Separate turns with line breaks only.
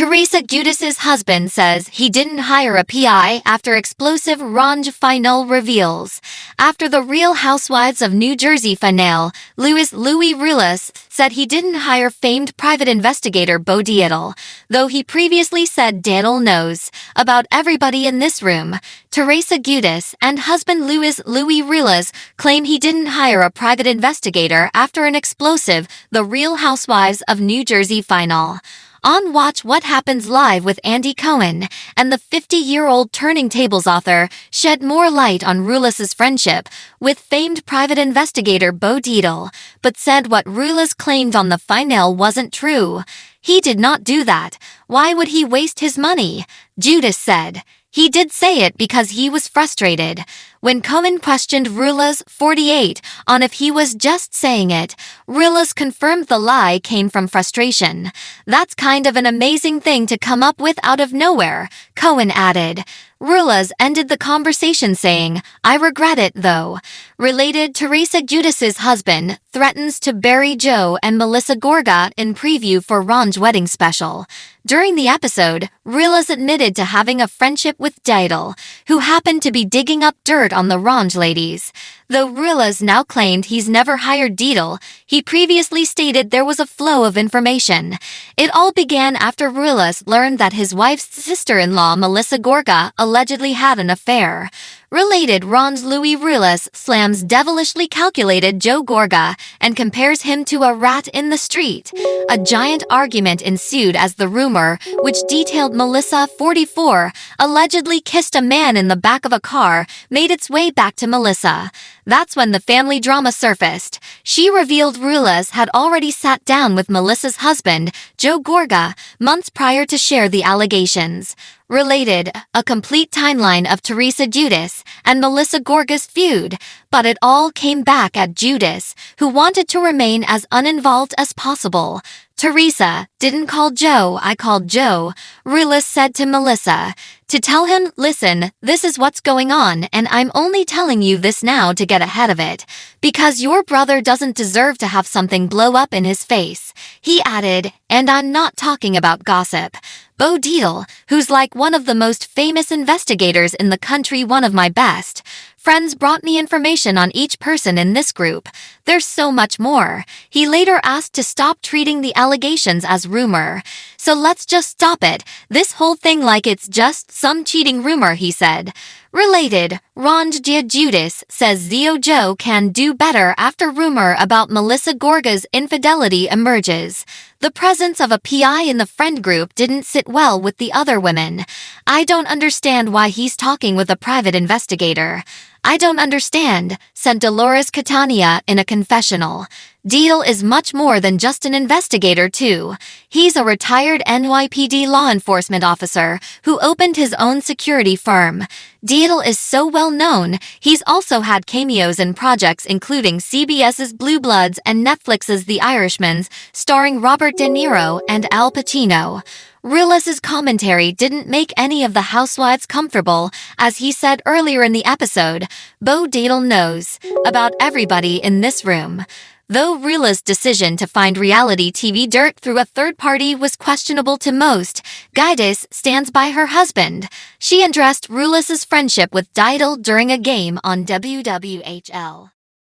Teresa Giudice's husband says he didn't hire a PI after explosive Range final reveals. After the Real Housewives of New Jersey finale, Louis Ruelas said he didn't hire famed private investigator Bo Dietl, though he previously said Dietl knows about everybody in this room. Teresa Giudice and husband Louis Ruelas claim he didn't hire a private investigator after an explosive The Real Housewives of New Jersey finale. On Watch What Happens Live with Andy Cohen, and the 50-year-old Turning Tables author shed more light on Ruelas's friendship with famed private investigator Bo Dietl, but said what Ruelas claimed on the finale wasn't true. He did not do that. Why would he waste his money? Giudice said. He did say it because he was frustrated. When Cohen questioned Ruelas, 48, on if he was just saying it, Ruelas confirmed the lie came from frustration. That's kind of an amazing thing to come up with out of nowhere, Cohen added. Ruelas ended the conversation saying, "I regret it though." Related, Teresa Giudice's husband threatens to bury Joe and Melissa Gorga in preview for Ron's wedding special. During the episode, Ruelas admitted to having a friendship with Dietl, who happened to be digging up dirt on the Range ladies. Though Ruelas now claimed he's never hired Dietl, he previously stated there was a flow of information. It all began after Ruelas learned that his wife's sister-in-law Melissa Gorga allegedly had an affair. Related, Ron's Louis Ruelas slams devilishly calculated Joe Gorga and compares him to a rat in the street. A giant argument ensued as the rumor, which detailed Melissa, 44, allegedly kissed a man in the back of a car, made its way back to Melissa. That's when the family drama surfaced. She revealed Ruelas had already sat down with Melissa's husband, Joe Gorga, months prior to share the allegations. Related, a complete timeline of Teresa Giudice and Melissa Gorga's feud, but it all came back at Giudice, who wanted to remain as uninvolved as possible. Teresa didn't call Joe, I called Joe, Ruelas said to Melissa, to tell him, listen, this is what's going on and I'm only telling you this now to get ahead of it, because your brother doesn't deserve to have something blow up in his face. He added, and I'm not talking about gossip. Bo Dietl, who's like one of the most famous investigators in the country, one of my best friends, brought me information on each person in this group. There's so much more. He later asked to stop treating the allegations as rumor. So let's just stop it. This whole thing like it's just some cheating rumor, he said. Related, Giudice says Joe can do better after rumor about Melissa Gorga's infidelity emerges. The presence of a PI in the friend group didn't sit well with the other women. I don't understand why he's talking with a private investigator. I don't understand, said Dolores Catania in a confessional. Dietl is much more than just an investigator too. He's a retired NYPD law enforcement officer who opened his own security firm. Dietl is so well known, he's also had cameos in projects including CBS's Blue Bloods and Netflix's The Irishman, starring Robert De Niro and Al Pacino. Ruelas's commentary didn't make any of the housewives comfortable, as he said earlier in the episode, Bo Dietl knows about everybody in this room. Though Ruelas's decision to find reality TV dirt through a third party was questionable to most, Giudice stands by her husband. She addressed Ruelas's friendship with Dietl during a game on WWHL.